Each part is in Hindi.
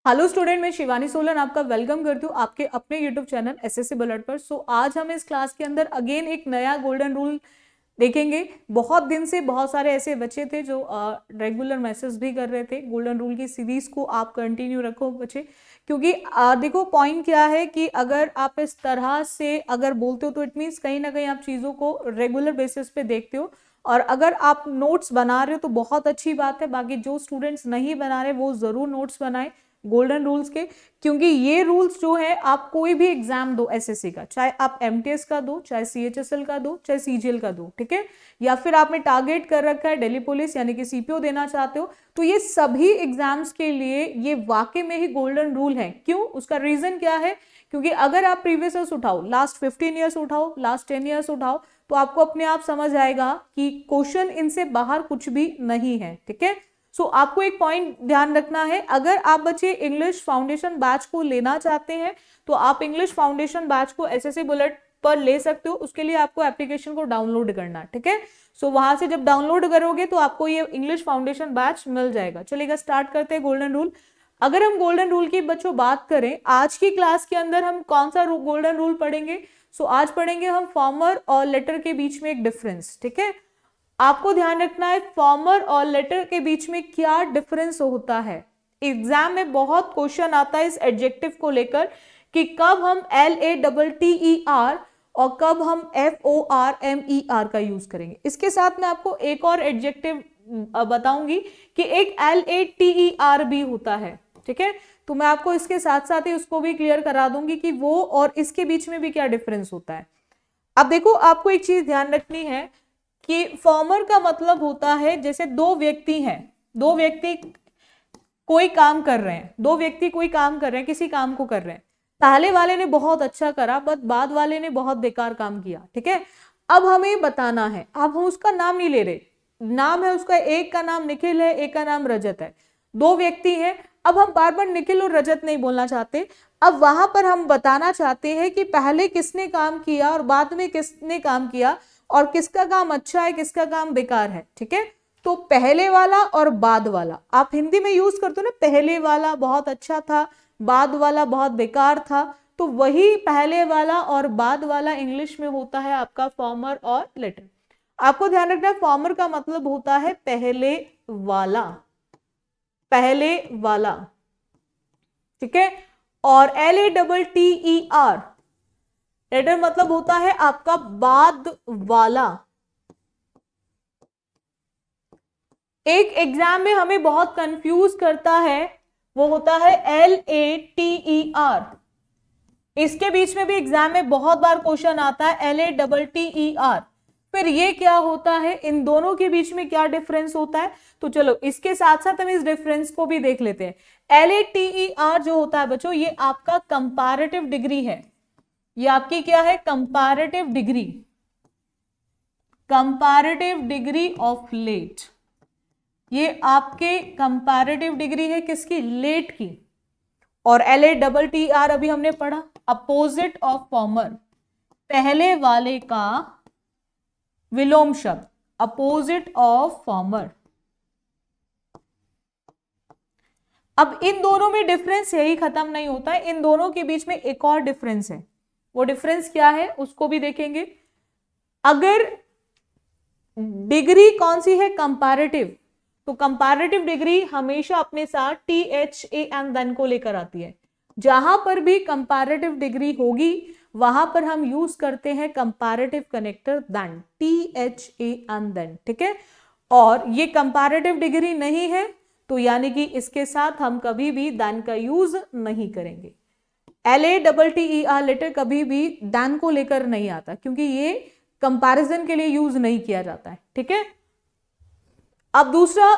हेलो स्टूडेंट, मैं शिवानी सोलन आपका वेलकम करती हूँ आपके अपने यूट्यूब चैनल एसएससी बुलेट पर। आज हम इस क्लास के अंदर अगेन एक नया गोल्डन रूल देखेंगे। बहुत दिन से बहुत सारे ऐसे बच्चे थे जो रेगुलर मैसेज भी कर रहे थे। गोल्डन रूल की सीरीज को आप कंटिन्यू रखो बच्चे, क्योंकि देखो पॉइंट क्या है कि अगर आप इस तरह से अगर बोलते हो तो इट मीन्स कहीं ना कहीं आप चीज़ों को रेगुलर बेसिस पे देखते हो, और अगर आप नोट्स बना रहे हो तो बहुत अच्छी बात है। बाकी जो स्टूडेंट्स नहीं बना रहे वो जरूर नोट्स बनाएं गोल्डन रूल्स के, क्योंकि ये रूल्स जो है आप कोई भी एग्जाम दो एसएससी का, चाहे आप एमटीएस का दो, चाहे सीएचएसएल का दो, चाहे सीजीएल का दो, ठीक है, या फिर आपने टारगेट कर रखा है दिल्ली पुलिस यानी कि सीपीओ देना चाहते हो, तो ये सभी एग्जाम्स के लिए ये वाकई में ही गोल्डन रूल है। क्यों? उसका रीजन क्या है? क्योंकि अगर आप प्रीवियस ईयर्स उठाओ, लास्ट 15 ईयर्स उठाओ, लास्ट 10 ईयर्स उठाओ, तो आपको अपने आप समझ आएगा कि क्वेश्चन इनसे बाहर कुछ भी नहीं है, ठीक है। आपको एक पॉइंट ध्यान रखना है, अगर आप बच्चे इंग्लिश फाउंडेशन बैच को लेना चाहते हैं तो आप इंग्लिश फाउंडेशन बैच को एसएससी बुलेट पर ले सकते हो। उसके लिए आपको एप्लीकेशन को डाउनलोड करना है, ठीक है। वहां से जब डाउनलोड करोगे तो आपको ये इंग्लिश फाउंडेशन बैच मिल जाएगा। चलिएगा, स्टार्ट करते हैं गोल्डन रूल। अगर हम गोल्डन रूल की बच्चों बात करें, आज की क्लास के अंदर हम कौन सा गोल्डन रूल पढ़ेंगे? आज पढ़ेंगे हम फॉर्मर और लेटर के बीच में एक डिफरेंस, ठीक है। आपको ध्यान रखना है फॉर्मर और लेटर के बीच में क्या डिफरेंस होता है। एग्जाम में बहुत क्वेश्चन आता है इस एडजेक्टिव को लेकर कि कब हम LATTER और कब हम FORMER का यूज करेंगे। इसके साथ मैं आपको एक और एडजेक्टिव बताऊंगी कि एक LATER भी होता है, ठीक है। तो मैं आपको इसके साथ साथ ही उसको भी क्लियर करा दूंगी कि वो और इसके बीच में भी क्या डिफरेंस होता है। अब देखो, आपको एक चीज ध्यान रखनी है कि फॉर्मर का मतलब होता है जैसे दो व्यक्ति हैं, दो व्यक्ति कोई काम कर रहे हैं, दो व्यक्ति कोई काम कर रहे हैं, किसी काम को कर रहे हैं। पहले वाले ने बहुत अच्छा करा बट बाद वाले ने बहुत बेकार काम किया, ठीक है। अब हमें बताना है, अब हम उसका नाम नहीं ले रहे, नाम है उसका, एक का नाम निखिल है, एक का नाम रजत है, दो व्यक्ति हैं। अब हम बार बार निखिल और रजत नहीं बोलना चाहते, अब वहां पर हम बताना चाहते हैं कि पहले किसने काम किया और बाद में किसने काम किया और किसका काम अच्छा है किसका काम बेकार है, ठीक है। तो पहले वाला और बाद वाला आप हिंदी में यूज करते हो ना, पहले वाला बहुत अच्छा था, बाद वाला बहुत बेकार था, तो वही पहले वाला और बाद वाला इंग्लिश में होता है आपका फॉर्मर और लेटर। आपको ध्यान रखना है फॉर्मर का मतलब होता है पहले वाला, पहले वाला, ठीक है। और LATTER लेटर मतलब होता है आपका बाद वाला। एक एग्जाम में हमें बहुत कंफ्यूज करता है, वो होता है LATER। इसके बीच में भी एग्जाम में बहुत बार क्वेश्चन आता है LATTER। फिर ये क्या होता है, इन दोनों के बीच में क्या डिफरेंस होता है? तो चलो इसके साथ साथ हम इस डिफरेंस को भी देख लेते हैं। LATER जो होता है बच्चों, ये आपका कंपैरेटिव डिग्री है। ये आपकी क्या है? Comparative degree, comparative degree of late. ये आपके कंपैरेटिव डिग्री है किसकी? लेट की। और LATTER अभी हमने पढ़ा, अपोजिट ऑफ फॉर्मर, पहले वाले का विलोम शब्द, अपोजिट ऑफ फॉर्मर। अब इन दोनों में डिफरेंस यही खत्म नहीं होता है, इन दोनों के बीच में एक और डिफरेंस है। वो डिफरेंस क्या है उसको भी देखेंगे। अगर डिग्री कौन सी है? कंपैरेटिव, तो कंपैरेटिव डिग्री हमेशा अपने साथ THAN देन को लेकर आती है। जहां पर भी कंपैरेटिव डिग्री होगी वहां पर हम यूज करते हैं comparative connector then, THAN then, ठीक है। और ये कंपैरेटिव डिग्री नहीं है तो यानी कि इसके साथ हम कभी भी देन का यूज नहीं करेंगे। LATTER लेटर कभी भी देन को लेकर नहीं आता, क्योंकि ये कंपैरिजन के लिए यूज नहीं किया जाता है, ठीक है। अब दूसरा,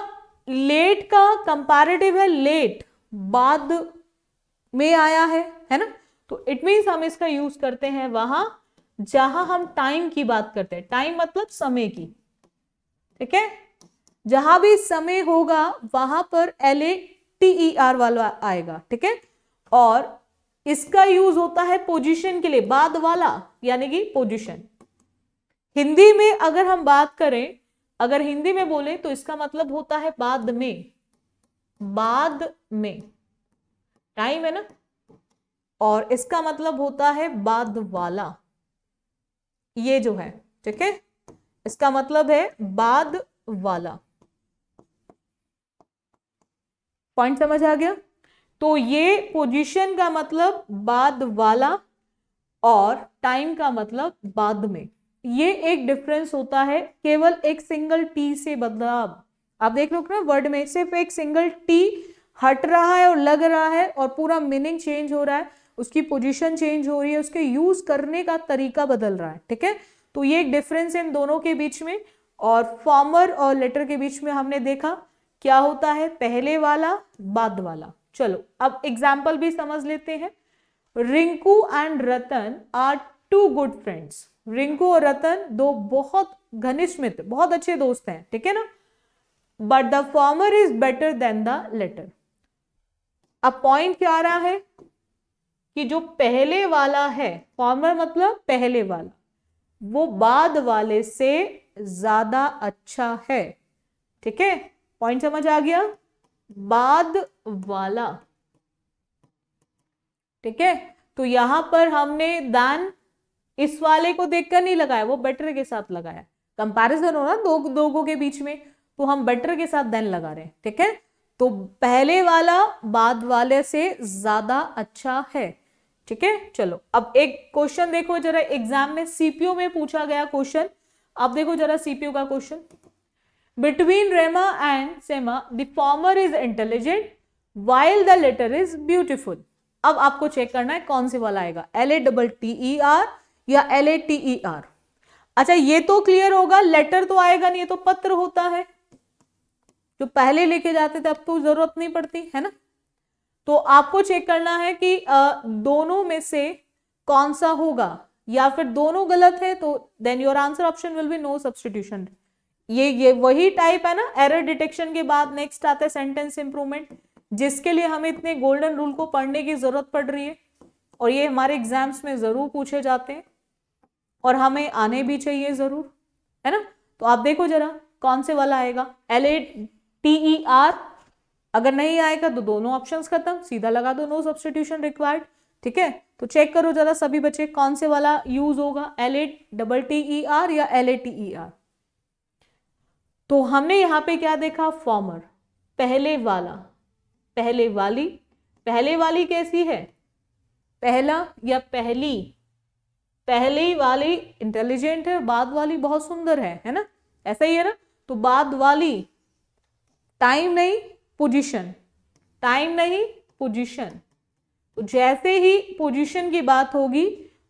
लेट का कंपैरेटिव है, लेट बाद में आया है ना, तो इट मींस हम इसका यूज करते हैं वहां जहां हम टाइम की बात करते हैं, टाइम मतलब समय की, ठीक है। जहां भी समय होगा वहां पर LATER वाला आएगा, ठीक है। और इसका यूज होता है पोजीशन के लिए, बाद वाला यानी कि पोजीशन। हिंदी में अगर हम बात करें, अगर हिंदी में बोले तो इसका मतलब होता है बाद में, बाद में, टाइम है ना, और इसका मतलब होता है बाद वाला, ये जो है, ठीक है, इसका मतलब है बाद वाला। पॉइंट समझ आ गया? तो ये पोजीशन का मतलब बाद वाला और टाइम का मतलब बाद में, ये एक डिफरेंस होता है केवल एक सिंगल टी से बदलाव। आप देख लो ना वर्ड में सिर्फ एक सिंगल टी हट रहा है और लग रहा है और पूरा मीनिंग चेंज हो रहा है, उसकी पोजीशन चेंज हो रही है, उसके यूज करने का तरीका बदल रहा है, ठीक है। तो ये एक डिफरेंस इन दोनों के बीच में, और फॉर्मर और लेटर के बीच में हमने देखा क्या होता है, पहले वाला बाद वाला। चलो अब एग्जाम्पल भी समझ लेते हैं। Rinku and Ratan are two good friends. Rinku और रतन दो बहुत घनिष्ठ मित्र, बहुत अच्छे दोस्त हैं, ठीक है ना। But the former is better than the latter. अब पॉइंट क्या आ रहा है कि जो पहले वाला है, फॉर्मर मतलब पहले वाला, वो बाद वाले से ज्यादा अच्छा है, ठीक है। पॉइंट समझ आ गया? बाद वाला, ठीक है। तो यहां पर हमने दान इस वाले को देखकर नहीं लगाया, वो बेटर के साथ लगाया, कंपैरिजन हो ना दो लोगों के बीच में, तो हम बेटर के साथ देन लगा रहे हैं, ठीक है। तो पहले वाला बाद वाले से ज्यादा अच्छा है, ठीक है। चलो अब एक क्वेश्चन देखो जरा, एग्जाम में सीपीयू में पूछा गया क्वेश्चन। अब देखो जरा सीपीयू का question. Between Rema and Sema the former is intelligent while the latter is beautiful. अब आपको चेक करना है कौन से वाला आएगा, LATTER या LATER। अच्छा ये तो क्लियर होगा, लेटर तो आएगा नहीं, ये तो पत्र होता है, जो पहले लेके जाते थे, अब तो जरूरत नहीं पड़ती है ना। तो आपको चेक करना है कि दोनों में से कौन सा होगा, या फिर दोनों गलत है तो then your answer option will be no substitution. ये वही टाइप है ना, एरर डिटेक्शन के बाद नेक्स्ट आता है सेंटेंस इंप्रूवमेंट, जिसके लिए हमें इतने गोल्डन रूल को पढ़ने की जरूरत पड़ रही है, और ये हमारे एग्जाम्स में जरूर पूछे जाते हैं और हमें आने भी चाहिए जरूर, है ना। तो आप देखो जरा कौन से वाला आएगा, LATER। अगर नहीं आएगा तो दोनों ऑप्शंस खत्म, सीधा लगा दो नो सब्स्टिट्यूशन रिक्वायर्ड, ठीक है। तो चेक करो जरा सभी बच्चे कौन से वाला यूज होगा, LATTER या LATER। तो हमने यहां पे क्या देखा, फॉर्मर, पहले वाला, पहले वाली। पहले वाली कैसी है, पहला या पहली, पहली वाली इंटेलिजेंट है, बाद वाली बहुत सुंदर है ना, ऐसा ही है ना। तो बाद वाली टाइम नहीं पोजीशन, टाइम नहीं पोजीशन। तो जैसे ही पोजीशन की बात होगी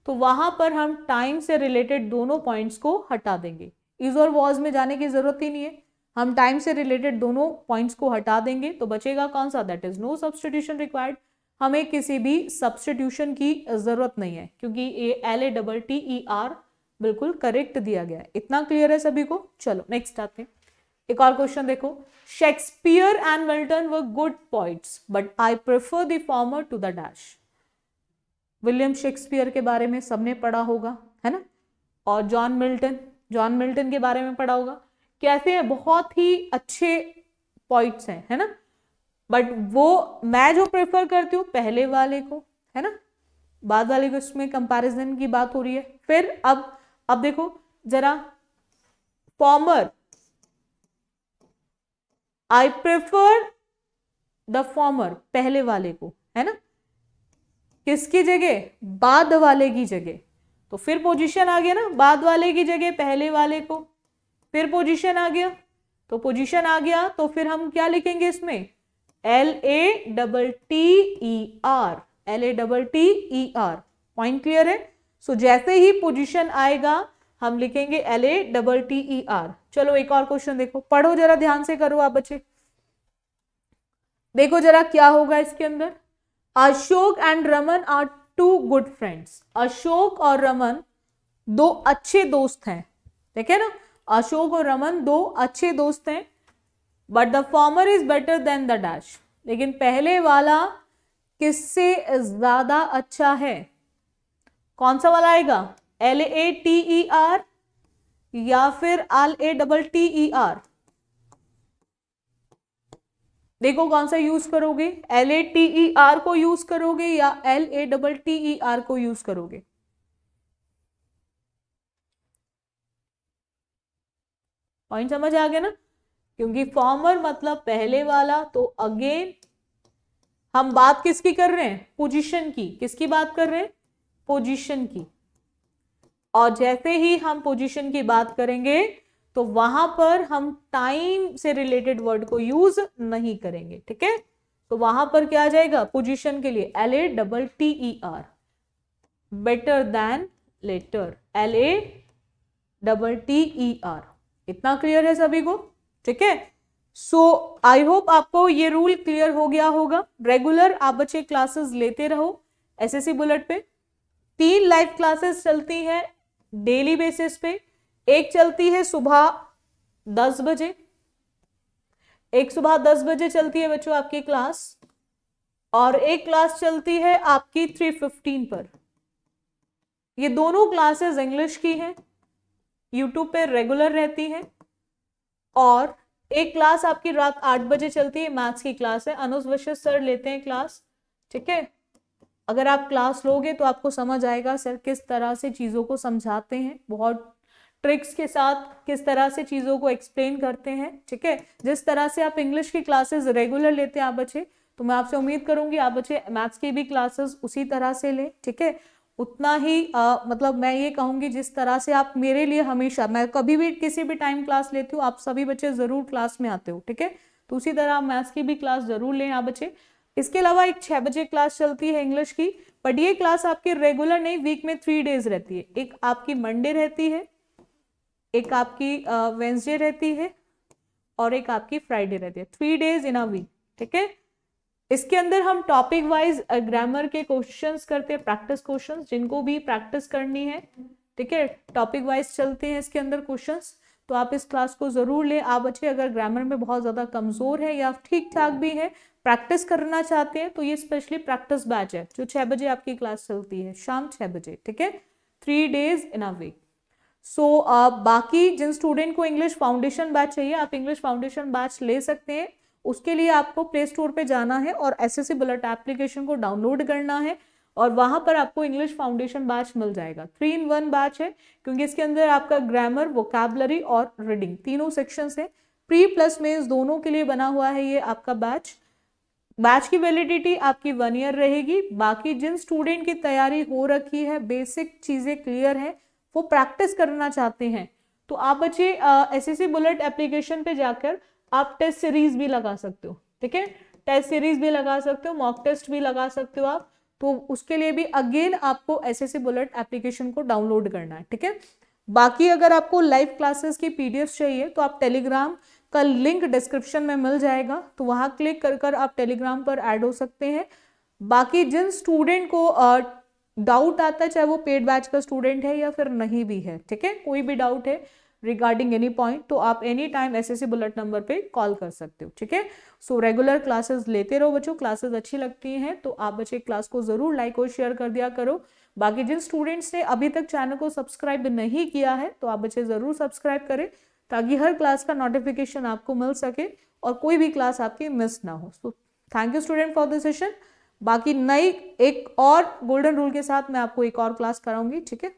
तो वहां पर हम टाइम से रिलेटेड दोनों पॉइंट्स को हटा देंगे, इज और वॉज में जाने की जरूरत ही नहीं है, हम टाइम से रिलेटेड दोनों पॉइंट्स को हटा देंगे। तो बचेगा कौन सा, that is no substitution required. हमें किसी भी सब्स्टिट्यूशन की जरूरत नहीं है, क्योंकि ये LATTER बिल्कुल करेक्ट दिया गया है। इतना क्लियर है सभी को? चलो नेक्स्ट आते हैं, एक और क्वेश्चन देखो। Shakespeare and Milton were good poets but I prefer the former to the dash. William Shakespeare के बारे में सबने पढ़ा होगा, है ना। और जॉन मिल्टन के बारे में पढ़ा होगा, कैसे हैं, बहुत ही अच्छे पॉइट्स हैं, है ना। बट वो मैं जो प्रेफर करती हूँ पहले वाले को, है ना, बाद वाले को, इसमें कंपैरिजन की बात हो रही है। फिर अब देखो जरा, farmer, I prefer the farmer, पहले वाले को, है ना, किसकी जगह, बाद वाले की जगह। तो फिर पोजीशन आ गया ना, बाद वाले की जगह पहले वाले को, फिर पोजीशन आ गया, तो पोजीशन आ गया तो फिर हम क्या लिखेंगे इसमें, LATTER। पॉइंट क्लियर है? सो जैसे ही पोजीशन आएगा हम लिखेंगे LATTER। चलो एक और क्वेश्चन देखो, पढ़ो जरा, ध्यान से करो आप बच्चे, देखो जरा क्या होगा इसके अंदर। Ashok and Raman are two good friends. Ashok और रमन दो अच्छे दोस्त हैं, ठीक है ना, अशोक और रमन दो अच्छे दोस्त हैं, but the former is better than the dash. लेकिन पहले वाला किससे ज्यादा अच्छा है, कौन सा वाला आएगा, LATER या फिर LATTER। देखो कौन सा यूज करोगे, LATER को यूज करोगे या LATTER को यूज करोगे? पॉइंट समझ आ गया ना, क्योंकि फॉर्मर मतलब पहले वाला, तो अगेन हम बात किसकी कर रहे हैं, पोजीशन की। किसकी बात कर रहे हैं, पोजीशन की। और जैसे ही हम पोजीशन की बात करेंगे तो वहां पर हम टाइम से रिलेटेड वर्ड को यूज नहीं करेंगे, ठीक है। तो वहां पर क्या आ जाएगा पोजीशन के लिए LATTER, better than latter, LATTER। इतना क्लियर है सभी को, ठीक है। सो आई होप आपको ये रूल क्लियर हो गया होगा। रेगुलर आप बच्चे क्लासेस लेते रहो SSC बुलेट पे। 3 लाइव क्लासेस चलती हैं डेली बेसिस पे। एक चलती है सुबह 10 बजे, एक सुबह 10 बजे चलती है बच्चों आपकी क्लास, और एक क्लास चलती है आपकी 3:15 पर। ये दोनों क्लासेस इंग्लिश की हैं, यूट्यूब पे रेगुलर रहती हैं। और एक क्लास आपकी रात 8 बजे चलती है, मैथ्स की क्लास है, अनुज वशिष्ठ सर लेते हैं क्लास, ठीक है। अगर आप क्लास लोगे तो आपको समझ आएगा सर किस तरह से चीज़ों को समझाते हैं, बहुत ट्रिक्स के साथ किस तरह से चीज़ों को एक्सप्लेन करते हैं, ठीक है। जिस तरह से आप इंग्लिश की क्लासेस रेगुलर लेते हैं आप बच्चे, तो मैं आपसे उम्मीद करूंगी आप बच्चे मैथ्स की भी क्लासेस उसी तरह से लें, ठीक है। उतना ही मतलब मैं ये कहूँगी जिस तरह से आप मेरे लिए हमेशा, मैं कभी भी किसी भी टाइम क्लास लेती हूँ, आप सभी बच्चे ज़रूर क्लास में आते हो, ठीक है। तो उसी तरह आप मैथ्स की भी क्लास ज़रूर लें आप बच्चे। इसके अलावा एक 6 बजे क्लास चलती है इंग्लिश की, बट ये क्लास आपकी रेगुलर नहीं, वीक में 3 डेज रहती है। एक आपकी मंडे रहती है, एक आपकी वेंसडे रहती है, और एक आपकी फ्राइडे रहती है। 3 डेज इन अ वीक, ठीक है। इसके अंदर हम टॉपिक वाइज ग्रामर के क्वेश्चंस करते हैं, प्रैक्टिस क्वेश्चंस, जिनको भी प्रैक्टिस करनी है, ठीक है। टॉपिक वाइज चलते हैं इसके अंदर क्वेश्चंस, तो आप इस क्लास को जरूर ले। आप बच्चे अगर ग्रामर में बहुत ज्यादा कमजोर है या ठीक ठाक भी है, प्रैक्टिस करना चाहते हैं, तो ये स्पेशली प्रैक्टिस बैच है जो 6 बजे आपकी क्लास चलती है, शाम 6 बजे, ठीक है। 3 days in a week. So बाकी जिन स्टूडेंट को इंग्लिश फाउंडेशन बैच चाहिए, आप इंग्लिश फाउंडेशन बैच ले सकते हैं। उसके लिए आपको प्ले स्टोर पे जाना है और SSC बुलेट एप्लीकेशन को डाउनलोड करना है, और वहां पर आपको इंग्लिश फाउंडेशन बैच मिल जाएगा। 3-in-1 बैच है, क्योंकि इसके अंदर आपका ग्रामर, वोकैबुलरी और रीडिंग तीनों सेक्शंस है। प्री प्लस मेंस दोनों के लिए बना हुआ है ये आपका बैच। बैच की वैलिडिटी आपकी 1 ईयर रहेगी। बाकी जिन स्टूडेंट की तैयारी हो रखी है, बेसिक चीजें क्लियर है, वो प्रैक्टिस करना चाहते हैं, तो आप बच्चे SSC बुलेट एप्लीकेशन पे जाकर आप टेस्ट सीरीज भी लगा सकते हो, ठीक है। टेस्ट सीरीज भी लगा सकते हो, मॉक टेस्ट भी लगा सकते हो आप। तो उसके लिए भी अगेन आपको SSC बुलेट एप्लीकेशन को डाउनलोड करना है, ठीक है। बाकी अगर आपको लाइव क्लासेस की PDF चाहिए तो आप टेलीग्राम का लिंक डिस्क्रिप्शन में मिल जाएगा, तो वहां क्लिक कर आप टेलीग्राम पर ऐड हो सकते हैं। बाकी जिन स्टूडेंट को डाउट आता है, चाहे वो पेड बैच का स्टूडेंट है या फिर नहीं भी है, ठीक है, कोई भी डाउट है रिगार्डिंग एनी पॉइंट, तो आप any time SSC bullet number पे कॉल कर सकते हो, ठीक है। सो रेगुलर क्लासेस लेते रहो बच्चों, क्लासेस अच्छी लगती हैं तो आप बच्चे क्लास को जरूर लाइक और शेयर कर दिया करो। बाकी जिन स्टूडेंट्स ने अभी तक चैनल को सब्सक्राइब नहीं किया है, तो आप बच्चे जरूर सब्सक्राइब करें, ताकि हर क्लास का नोटिफिकेशन आपको मिल सके और कोई भी क्लास आपकी मिस ना हो। So thank you student for this session. बाकी नई एक और गोल्डन रूल के साथ मैं आपको एक और क्लास कराऊंगी, ठीक है।